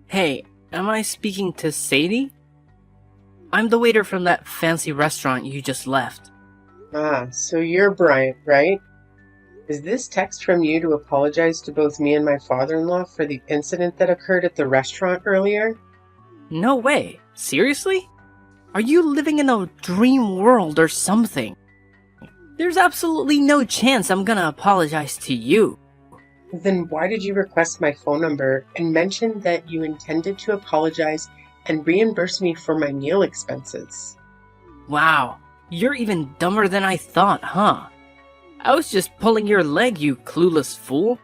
Hey, am I speaking to Sadie? I'm the waiter from that fancy restaurant you just left. Ah, so you're Bryant, right? Is this text from you to apologize to both me and my father-in-law for the incident that occurred at the restaurant earlier? No way. Seriously? Are you living in a dream world or something? There's absolutely no chance I'm gonna apologize to you. Then why did you request my phone number and mention that you intended to apologize and reimburse me for my meal expenses? Wow, you're even dumber than I thought, huh? I was just pulling your leg, you clueless fool.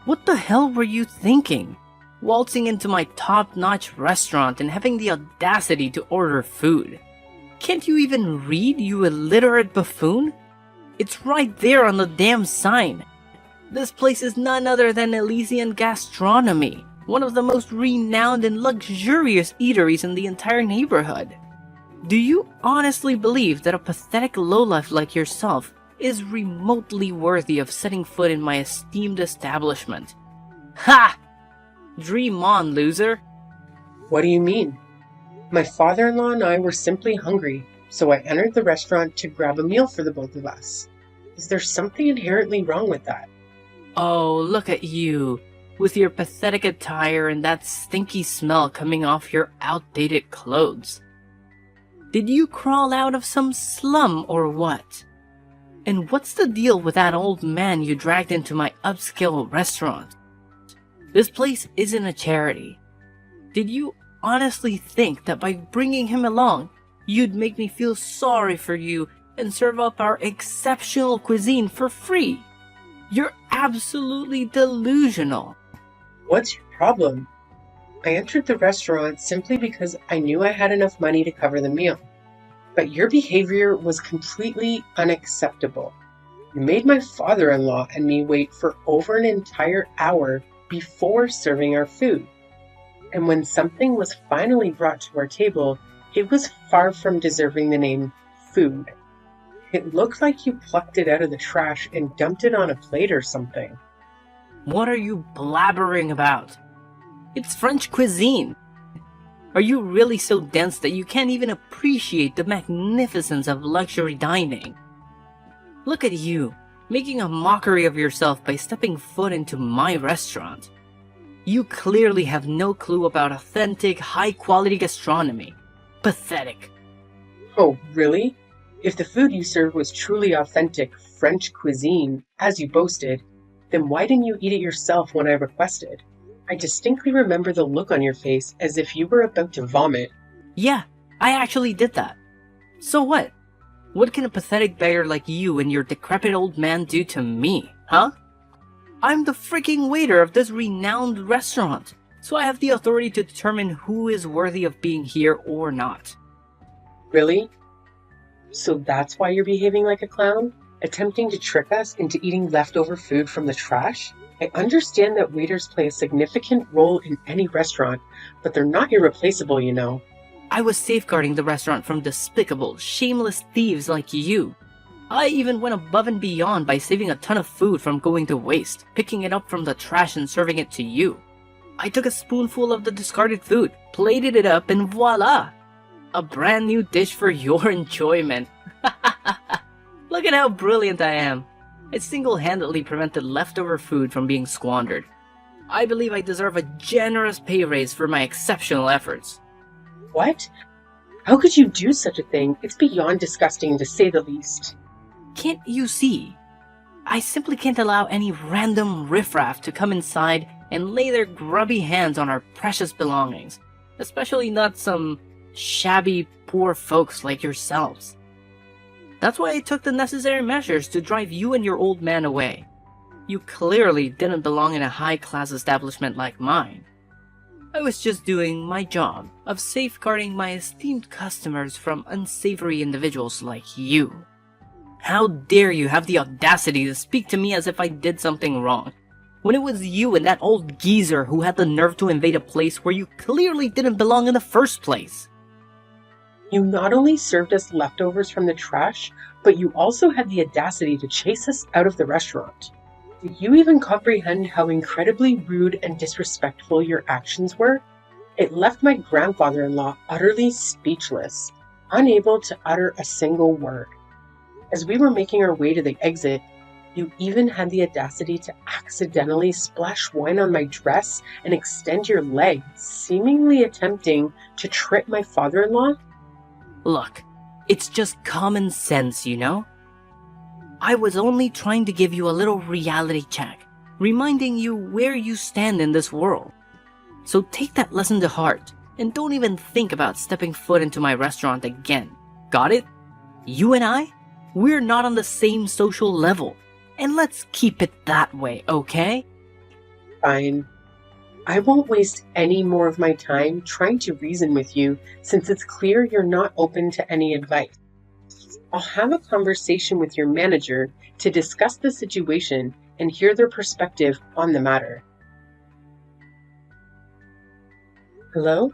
What the hell were you thinking? Waltzing into my top-notch restaurant and having the audacity to order food. Can't you even read, you illiterate buffoon? It's right there on the damn sign. This place is none other than Elysian Gastronomy, one of the most renowned and luxurious eateries in the entire neighborhood. Do you honestly believe that a pathetic lowlife like yourself is remotely worthy of setting foot in my esteemed establishment? Ha! Dream on, loser! What do you mean? My father-in-law and I were simply hungry, so I entered the restaurant to grab a meal for the both of us. Is there something inherently wrong with that? Oh, look at you, with your pathetic attire and that stinky smell coming off your outdated clothes. Did you crawl out of some slum or what? And what's the deal with that old man you dragged into my upscale restaurant? This place isn't a charity. Did you honestly think that by bringing him along, you'd make me feel sorry for you and serve up our exceptional cuisine for free? You're absolutely delusional. What's your problem? I entered the restaurant simply because I knew I had enough money to cover the meal. But your behavior was completely unacceptable. You made my father-in-law and me wait for over an entire hour before serving our food. And when something was finally brought to our table, it was far from deserving the name food. It looked like you plucked it out of the trash and dumped it on a plate or something. What are you blabbering about? It's French cuisine. Are you really so dense that you can't even appreciate the magnificence of luxury dining? Look at you, making a mockery of yourself by stepping foot into my restaurant. You clearly have no clue about authentic, high-quality gastronomy. Pathetic. Oh, really? If the food you served was truly authentic French cuisine, as you boasted, then why didn't you eat it yourself when I requested? I distinctly remember the look on your face as if you were about to vomit. Yeah, I actually did that. So what? What can a pathetic beggar like you and your decrepit old man do to me, huh? I'm the freaking waiter of this renowned restaurant, so I have the authority to determine who is worthy of being here or not. Really? So that's why you're behaving like a clown? Attempting to trick us into eating leftover food from the trash? I understand that waiters play a significant role in any restaurant, but they're not irreplaceable, you know. I was safeguarding the restaurant from despicable, shameless thieves like you. I even went above and beyond by saving a ton of food from going to waste, picking it up from the trash and serving it to you. I took a spoonful of the discarded food, plated it up, and voila! A brand new dish for your enjoyment. Look at how brilliant I am. I single-handedly prevented leftover food from being squandered. I believe I deserve a generous pay raise for my exceptional efforts. What? How could you do such a thing? It's beyond disgusting, to say the least. Can't you see? I simply can't allow any random riffraff to come inside and lay their grubby hands on our precious belongings, especially not some shabby, poor folks like yourselves. That's why I took the necessary measures to drive you and your old man away. You clearly didn't belong in a high-class establishment like mine. I was just doing my job of safeguarding my esteemed customers from unsavory individuals like you. How dare you have the audacity to speak to me as if I did something wrong, when it was you and that old geezer who had the nerve to invade a place where you clearly didn't belong in the first place? You not only served us leftovers from the trash, but you also had the audacity to chase us out of the restaurant. Do you even comprehend how incredibly rude and disrespectful your actions were? It left my grandfather-in-law utterly speechless, unable to utter a single word. As we were making our way to the exit, you even had the audacity to accidentally splash wine on my dress and extend your leg, seemingly attempting to trip my father-in-law? Look, it's just common sense, you know? I was only trying to give you a little reality check, reminding you where you stand in this world. So take that lesson to heart, and don't even think about stepping foot into my restaurant again. Got it? You and I? We're not on the same social level, and let's keep it that way, okay? Fine. I won't waste any more of my time trying to reason with you, since it's clear you're not open to any advice. I'll have a conversation with your manager to discuss the situation and hear their perspective on the matter. Hello?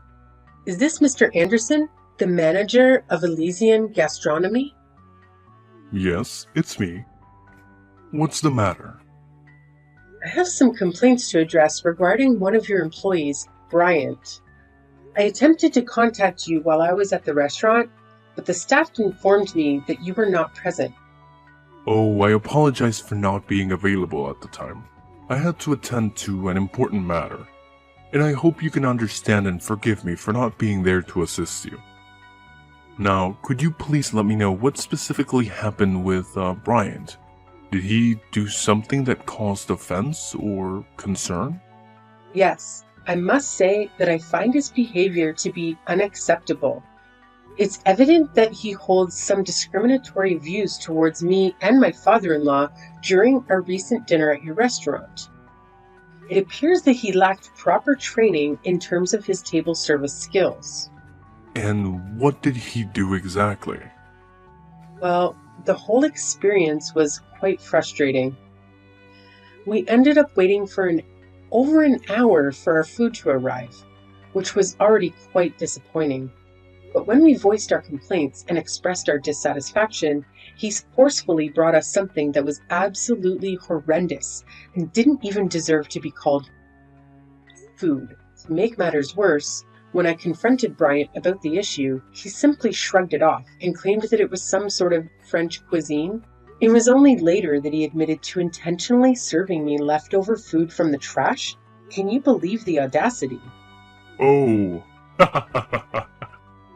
Is this Mr. Anderson, the manager of Elysian Gastronomy? Yes, it's me. What's the matter? I have some complaints to address regarding one of your employees, Bryant. I attempted to contact you while I was at the restaurant, but the staff informed me that you were not present. Oh, I apologize for not being available at the time. I had to attend to an important matter, and I hope you can understand and forgive me for not being there to assist you. Now, could you please let me know what specifically happened with Bryant? Did he do something that caused offense or concern? Yes, I must say that I find his behavior to be unacceptable. It's evident that he holds some discriminatory views towards me and my father-in-law during our recent dinner at your restaurant. It appears that he lacked proper training in terms of his table service skills. And what did he do exactly? Well, the whole experience was quite frustrating. We ended up waiting for over an hour for our food to arrive, which was already quite disappointing. But when we voiced our complaints and expressed our dissatisfaction, he forcefully brought us something that was absolutely horrendous and didn't even deserve to be called food. To make matters worse, when I confronted Bryant about the issue, he simply shrugged it off and claimed that it was some sort of French cuisine. It was only later that he admitted to intentionally serving me leftover food from the trash. Can you believe the audacity? Oh,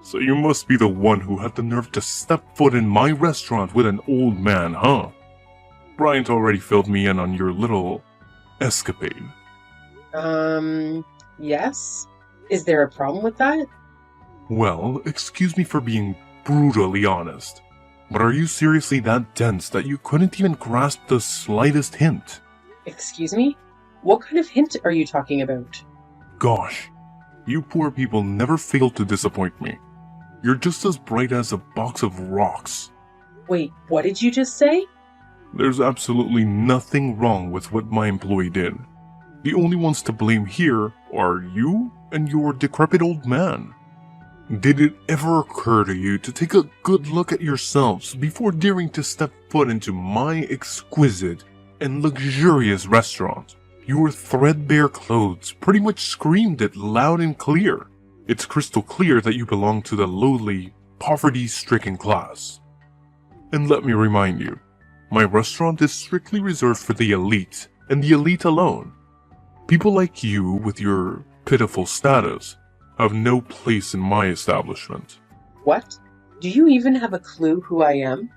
so you must be the one who had the nerve to step foot in my restaurant with an old man, huh? Bryant already filled me in on your little escapade. Yes? Is there a problem with that? Well, excuse me for being brutally honest, but are you seriously that dense that you couldn't even grasp the slightest hint? Excuse me? What kind of hint are you talking about? Gosh, you poor people never fail to disappoint me. You're just as bright as a box of rocks. Wait, what did you just say? There's absolutely nothing wrong with what my employee did. The only ones to blame here are you and your decrepit old man. Did it ever occur to you to take a good look at yourselves before daring to step foot into my exquisite and luxurious restaurant? Your threadbare clothes pretty much screamed it loud and clear. It's crystal clear that you belong to the lowly, poverty-stricken class. And let me remind you, my restaurant is strictly reserved for the elite, and the elite alone. People like you, with your pitiful status, have no place in my establishment. What? Do you even have a clue who I am?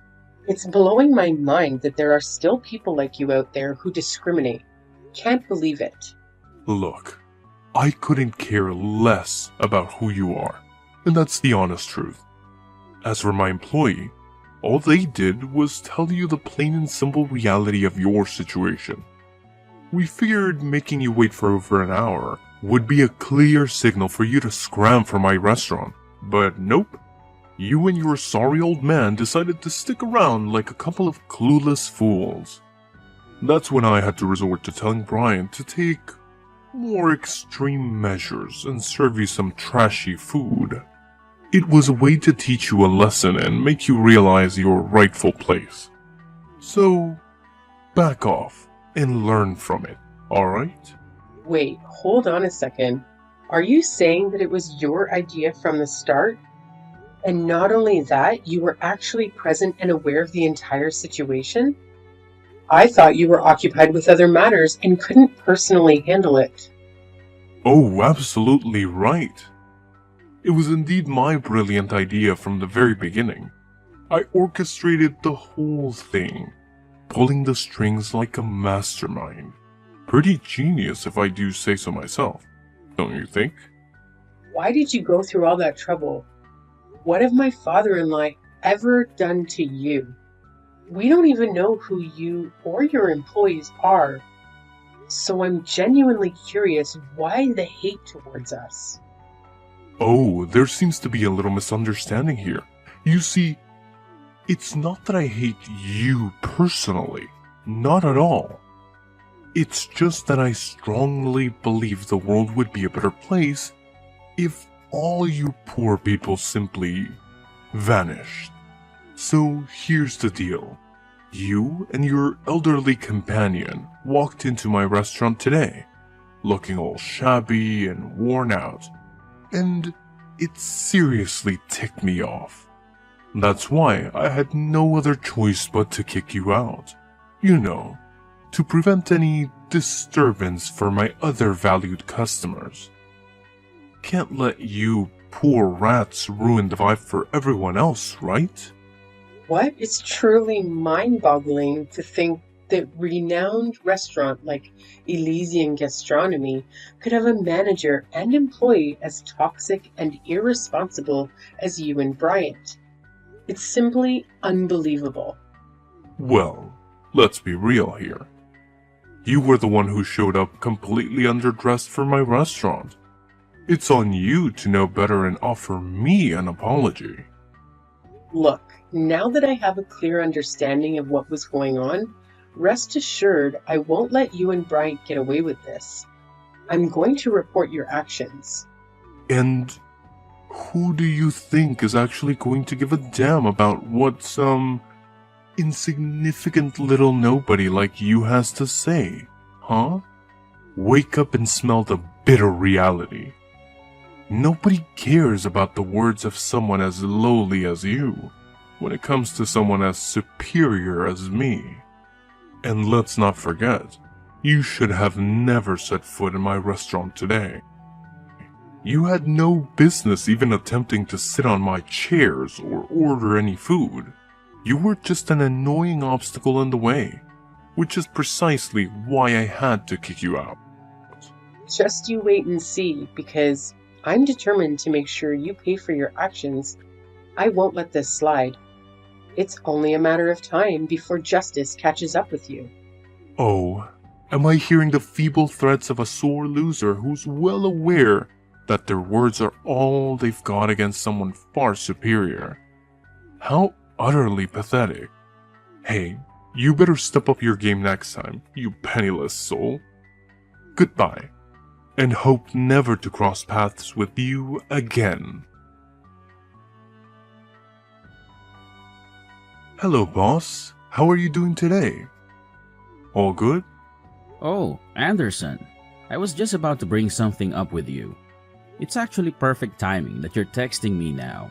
It's blowing my mind that there are still people like you out there who discriminate. Can't believe it. Look, I couldn't care less about who you are, and that's the honest truth. As for my employee, all they did was tell you the plain and simple reality of your situation. We figured making you wait for over an hour would be a clear signal for you to scram for my restaurant, but nope. You and your sorry old man decided to stick around like a couple of clueless fools. That's when I had to resort to telling Brian to take more extreme measures and serve you some trashy food. It was a way to teach you a lesson and make you realize your rightful place. So, back off and learn from it, alright? Wait, hold on a second. Are you saying that it was your idea from the start? And not only that, you were actually present and aware of the entire situation? I thought you were occupied with other matters and couldn't personally handle it. Oh, absolutely right. It was indeed my brilliant idea from the very beginning. I orchestrated the whole thing, pulling the strings like a mastermind. Pretty genius if I do say so myself, don't you think? Why did you go through all that trouble? What have my father-in-law ever done to you? We don't even know who you or your employees are. So I'm genuinely curious why the hate towards us. Oh, there seems to be a little misunderstanding here. You see, it's not that I hate you personally. Not at all. It's just that I strongly believe the world would be a better place if all you poor people simply vanished. So here's the deal. You and your elderly companion walked into my restaurant today, looking all shabby and worn out, and it seriously ticked me off. That's why I had no other choice but to kick you out. You know, to prevent any disturbance for my other valued customers. Can't let you poor rats ruin the vibe for everyone else, right? What? It's truly mind-boggling to think that renowned restaurant like Elysian Gastronomy could have a manager and employee as toxic and irresponsible as you and Bryant. It's simply unbelievable. Well, let's be real here. You were the one who showed up completely underdressed for my restaurant. It's on you to know better and offer me an apology. Look, now that I have a clear understanding of what was going on, rest assured I won't let you and Bryant get away with this. I'm going to report your actions. And who do you think is actually going to give a damn about what some insignificant little nobody like you has to say, huh? Wake up and smell the bitter reality. Nobody cares about the words of someone as lowly as you when it comes to someone as superior as me. And let's not forget, you should have never set foot in my restaurant today. You had no business even attempting to sit on my chairs or order any food. You were just an annoying obstacle in the way, which is precisely why I had to kick you out. Just you wait and see, because I'm determined to make sure you pay for your actions. I won't let this slide. It's only a matter of time before justice catches up with you. Oh, am I hearing the feeble threats of a sore loser who's well aware that their words are all they've got against someone far superior? How utterly pathetic. Hey, you better step up your game next time, you penniless soul. Goodbye, and hope never to cross paths with you again. Hello, boss. How are you doing today? All good? Oh, Anderson. I was just about to bring something up with you. It's actually perfect timing that you're texting me now.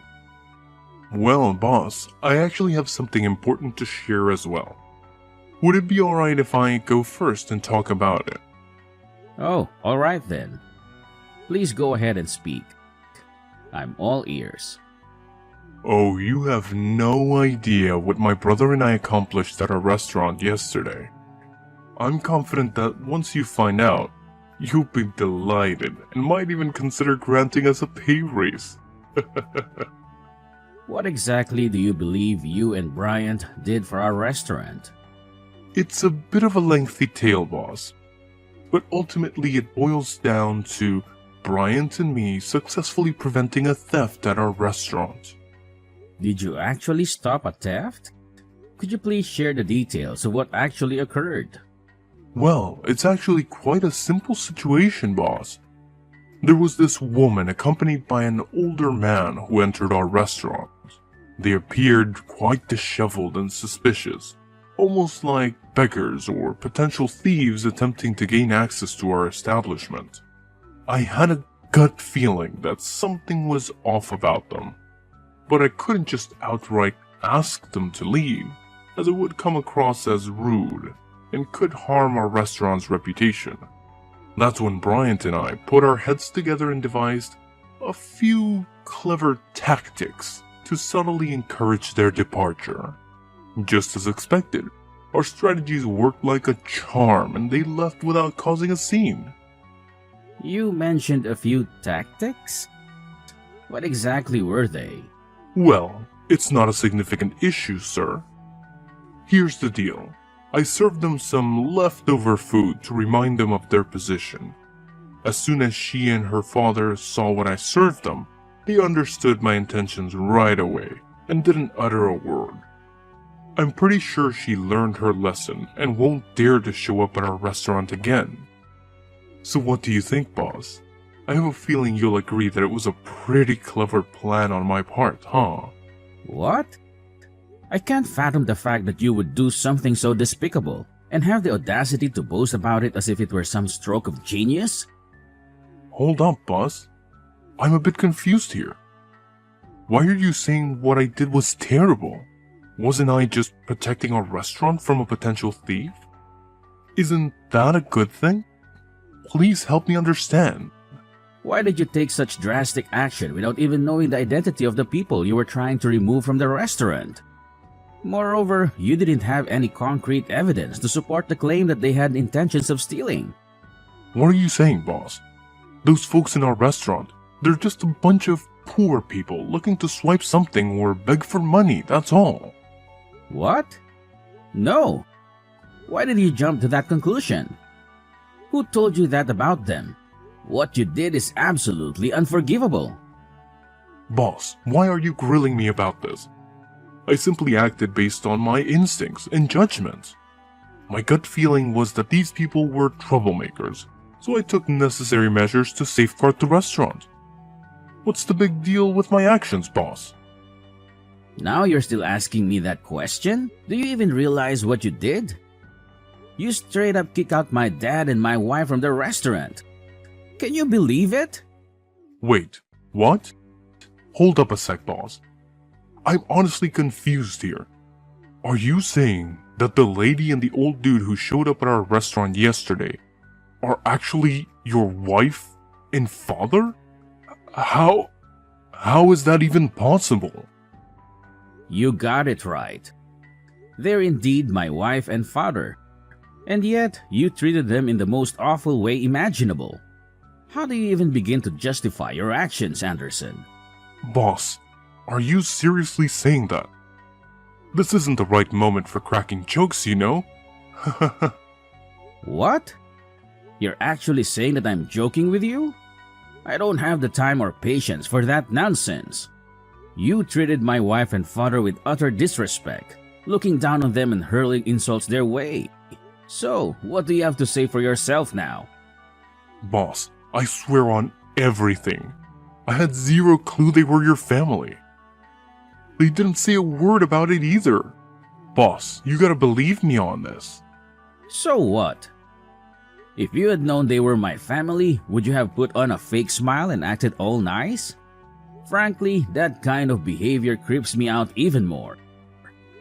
Well, boss, I actually have something important to share as well. Would it be alright if I go first and talk about it? Oh, alright then. Please go ahead and speak. I'm all ears. Oh, you have no idea what my brother and I accomplished at our restaurant yesterday. I'm confident that once you find out, you'll be delighted and might even consider granting us a pay raise. What exactly do you believe you and Bryant did for our restaurant? It's a bit of a lengthy tale, boss. But ultimately it boils down to Bryant and me successfully preventing a theft at our restaurant. Did you actually stop a theft? Could you please share the details of what actually occurred? Well, it's actually quite a simple situation, boss. There was this woman accompanied by an older man who entered our restaurant. They appeared quite disheveled and suspicious, almost like beggars or potential thieves attempting to gain access to our establishment. I had a gut feeling that something was off about them, but I couldn't just outright ask them to leave, as it would come across as rude and could harm our restaurant's reputation. That's when Bryant and I put our heads together and devised a few clever tactics to subtly encourage their departure. Just as expected, our strategies worked like a charm and they left without causing a scene. You mentioned a few tactics? What exactly were they? Well, it's not a significant issue, sir. Here's the deal. I served them some leftover food to remind them of their position. As soon as she and her father saw what I served them, they understood my intentions right away and didn't utter a word. I'm pretty sure she learned her lesson and won't dare to show up at our restaurant again. So what do you think, boss? I have a feeling you'll agree that it was a pretty clever plan on my part, huh? What? I can't fathom the fact that you would do something so despicable and have the audacity to boast about it as if it were some stroke of genius? Hold up, boss. I'm a bit confused here. Why are you saying what I did was terrible? Wasn't I just protecting our restaurant from a potential thief? Isn't that a good thing? Please help me understand. Why did you take such drastic action without even knowing the identity of the people you were trying to remove from the restaurant? Moreover, you didn't have any concrete evidence to support the claim that they had intentions of stealing. What are you saying, boss? Those folks in our restaurant, they're just a bunch of poor people looking to swipe something or beg for money, that's all. What? No. Why did you jump to that conclusion? Who told you that about them? What you did is absolutely unforgivable. Boss, why are you grilling me about this? I simply acted based on my instincts and judgments. My gut feeling was that these people were troublemakers, so I took necessary measures to safeguard the restaurant. What's the big deal with my actions, boss? Now you're still asking me that question? Do you even realize what you did? You straight up kicked out my dad and my wife from the restaurant. Can you believe it? Wait, what? Hold up a sec, boss. I'm honestly confused here. Are you saying that the lady and the old dude who showed up at our restaurant yesterday are actually your wife and father? How is that even possible? You got it right. They're indeed my wife and father. And yet, you treated them in the most awful way imaginable. How do you even begin to justify your actions, Anderson? Boss, are you seriously saying that? This isn't the right moment for cracking jokes, you know? What? You're actually saying that I'm joking with you? I don't have the time or patience for that nonsense. You treated my wife and father with utter disrespect, looking down on them and hurling insults their way. So, what do you have to say for yourself now? Boss, I swear on everything. I had zero clue they were your family. They didn't say a word about it either. Boss, you gotta believe me on this. So what? If you had known they were my family, would you have put on a fake smile and acted all nice? Frankly, that kind of behavior creeps me out even more.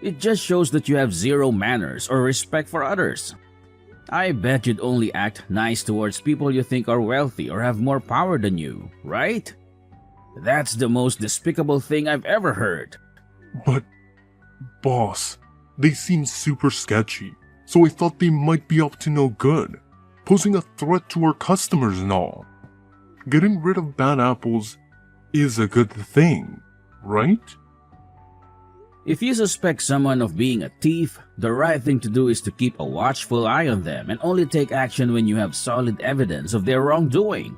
It just shows that you have zero manners or respect for others. I bet you'd only act nice towards people you think are wealthy or have more power than you, right? That's the most despicable thing I've ever heard. But, boss, they seem super sketchy, so I thought they might be up to no good, posing a threat to our customers and all. Getting rid of bad apples is a good thing, right? If you suspect someone of being a thief, the right thing to do is to keep a watchful eye on them and only take action when you have solid evidence of their wrongdoing.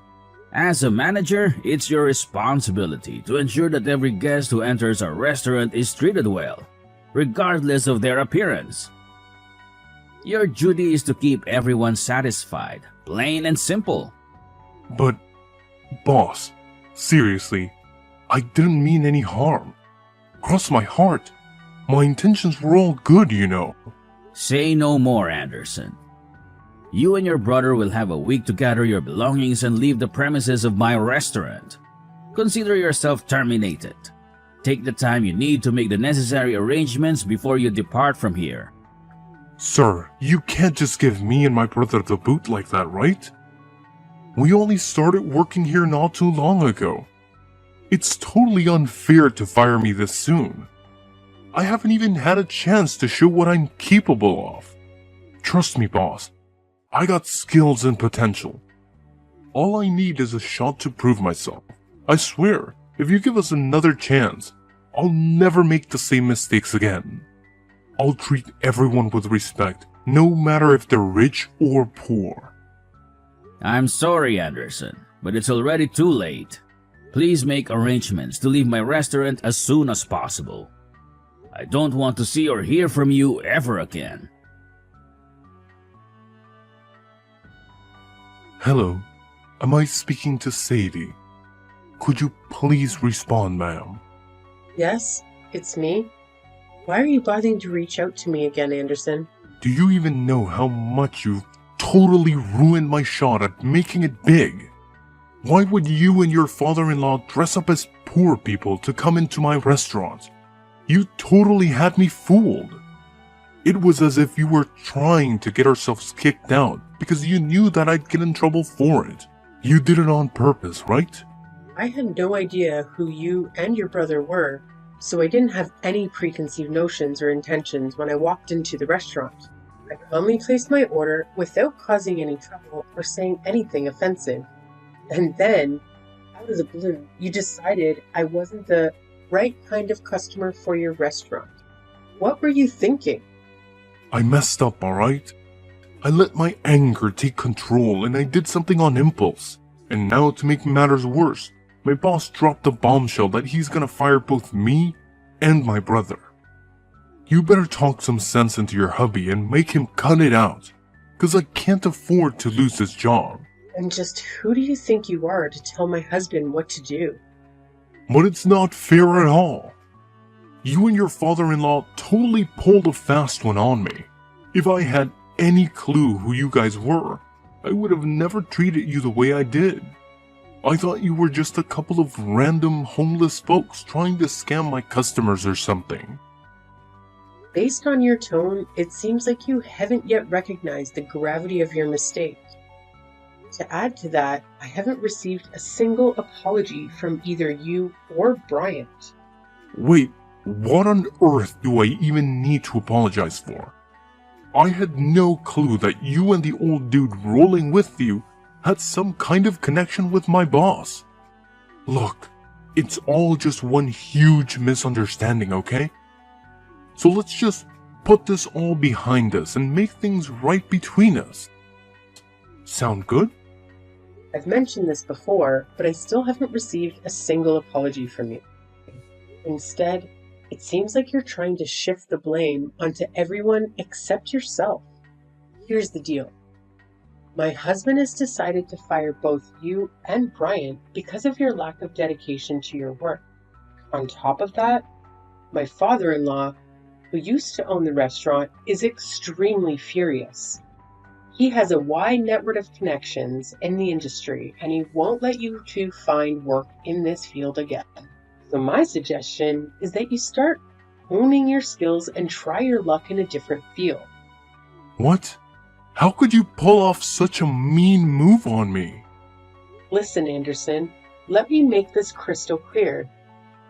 As a manager, it's your responsibility to ensure that every guest who enters a restaurant is treated well, regardless of their appearance. Your duty is to keep everyone satisfied, plain and simple. But, boss, seriously, I didn't mean any harm. Cross my heart, my intentions were all good, you know. Say no more, Anderson. You and your brother will have a week to gather your belongings and leave the premises of my restaurant. Consider yourself terminated. Take the time you need to make the necessary arrangements before you depart from here. Sir, you can't just give me and my brother the boot like that, right? We only started working here not too long ago. It's totally unfair to fire me this soon. I haven't even had a chance to show what I'm capable of. Trust me, boss. I got skills and potential. All I need is a shot to prove myself. I swear, if you give us another chance, I'll never make the same mistakes again. I'll treat everyone with respect, no matter if they're rich or poor. I'm sorry, Anderson, but it's already too late. Please make arrangements to leave my restaurant as soon as possible. I don't want to see or hear from you ever again. Hello, am I speaking to Sadie? Could you please respond, ma'am? Yes, it's me. Why are you bothering to reach out to me again, Anderson? Do you even know how much you've totally ruined my shot at making it big? Why would you and your father-in-law dress up as poor people to come into my restaurant? You totally had me fooled. It was as if you were trying to get ourselves kicked out because you knew that I'd get in trouble for it. You did it on purpose, right? I had no idea who you and your brother were, so I didn't have any preconceived notions or intentions when I walked into the restaurant. I calmly placed my order without causing any trouble or saying anything offensive. And then, out of the blue, you decided I wasn't the right kind of customer for your restaurant. What were you thinking? I messed up, alright? I let my anger take control and I did something on impulse. And now, to make matters worse, my boss dropped a bombshell that he's gonna fire both me and my brother. You better talk some sense into your hubby and make him cut it out, cause I can't afford to lose this job. And just who do you think you are to tell my husband what to do? But it's not fair at all. You and your father-in-law totally pulled a fast one on me. If I had any clue who you guys were, I would have never treated you the way I did. I thought you were just a couple of random homeless folks trying to scam my customers or something. Based on your tone, it seems like you haven't yet recognized the gravity of your mistake. To add to that, I haven't received a single apology from either you or Bryant. Wait, what on earth do I even need to apologize for? I had no clue that you and the old dude rolling with you had some kind of connection with my boss. Look, it's all just one huge misunderstanding, okay? So let's just put this all behind us and make things right between us. Sound good? I've mentioned this before, but I still haven't received a single apology from you. Instead, it seems like you're trying to shift the blame onto everyone except yourself. Here's the deal. My husband has decided to fire both you and Bryant because of your lack of dedication to your work. On top of that, my father-in-law, who used to own the restaurant, is extremely furious. He has a wide network of connections in the industry, and he won't let you two find work in this field again. So my suggestion is that you start honing your skills and try your luck in a different field. What? How could you pull off such a mean move on me? Listen, Anderson, let me make this crystal clear.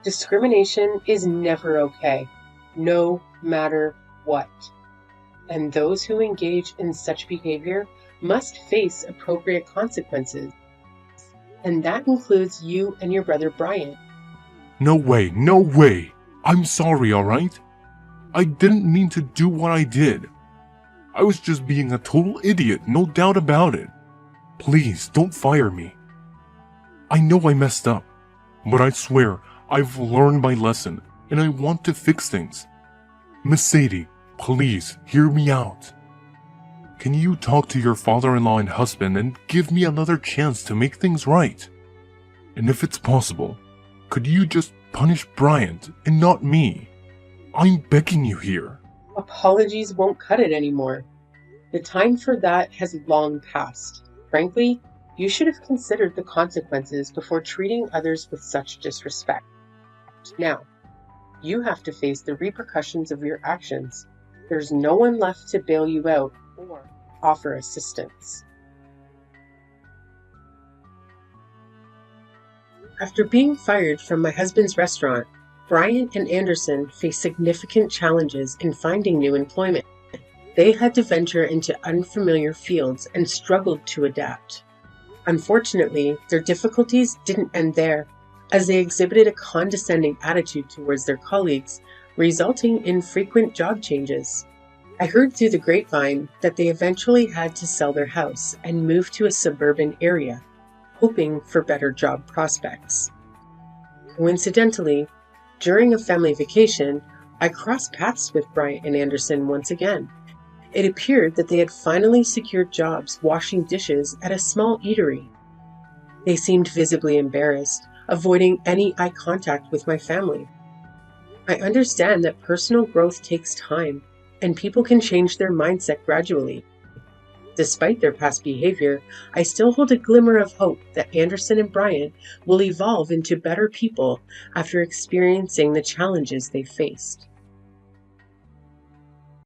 Discrimination is never okay, no matter what. And those who engage in such behavior must face appropriate consequences. And that includes you and your brother Bryant. No way, no way. I'm sorry, alright? I didn't mean to do what I did. I was just being a total idiot, no doubt about it. Please, don't fire me. I know I messed up, but I swear I've learned my lesson and I want to fix things. Miss Sadie, please hear me out. Can you talk to your father-in-law and husband and give me another chance to make things right? And if it's possible, could you just punish Bryant and not me? I'm begging you here. Apologies won't cut it anymore. The time for that has long passed. Frankly, you should have considered the consequences before treating others with such disrespect. Now, you have to face the repercussions of your actions. There's no one left to bail you out or offer assistance. After being fired from my husband's restaurant, Brian and Anderson faced significant challenges in finding new employment. They had to venture into unfamiliar fields and struggled to adapt. Unfortunately, their difficulties didn't end there, as they exhibited a condescending attitude towards their colleagues, resulting in frequent job changes. I heard through the grapevine that they eventually had to sell their house and move to a suburban area, hoping for better job prospects. Coincidentally, during a family vacation, I crossed paths with Bryant and Anderson once again. It appeared that they had finally secured jobs washing dishes at a small eatery. They seemed visibly embarrassed, avoiding any eye contact with my family. I understand that personal growth takes time, and people can change their mindset gradually. Despite their past behavior, I still hold a glimmer of hope that Anderson and Bryant will evolve into better people after experiencing the challenges they faced.